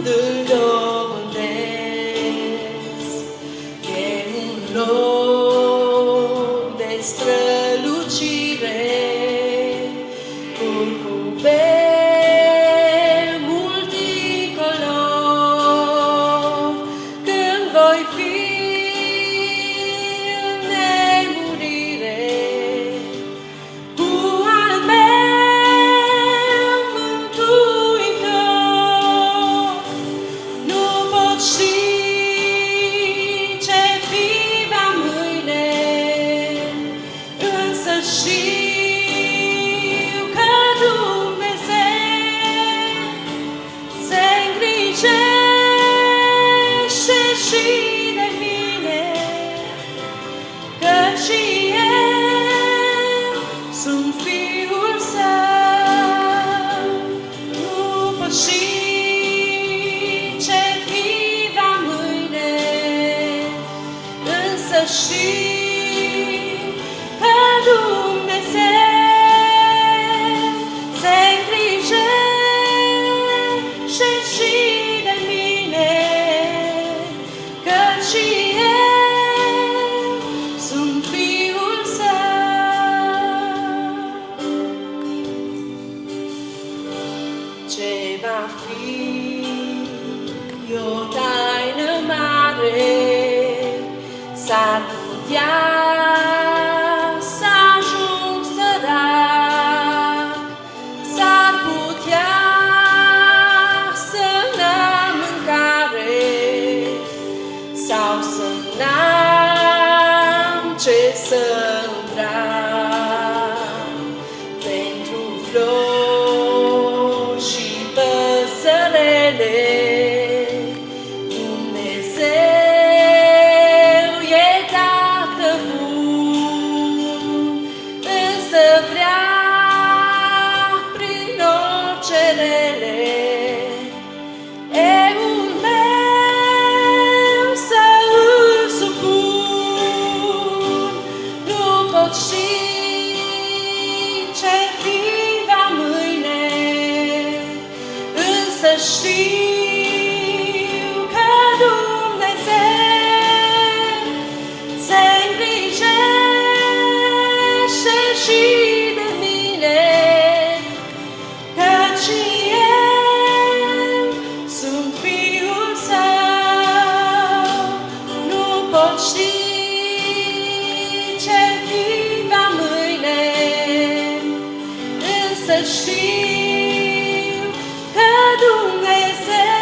îl dobândesc. E un loc de strălucire, curcubel multicolor, când voi fi în nemurire, cu al meu mântuitor. Nu pot ști ce fi va mâine, însă știu că Dumnezeu se îngrijește și de mine, căci și eu sunt Fiul Său. Nu pot ști ce fi va mâine, însă știu că Dumnezeu se îngrijește și de mine, căci și eu sunt Fiul Său. Ce va fi o taină mare, s-ar putea să ajung sărac, s-ar putea să n-am mâncare sau să n-am ce să îmbrac. Pentru flori și păsărele Dumnezeu e Tată bun, însă vrea prin orice rele eul meu să îl supun. Nu pot ști ce fi va mâine, însă știu că Dumnezeu se îngrijește și de mine, căci și eu sunt Fiul Său. Nu pot ști ce fi va mâine, însă știu că Dumnezeu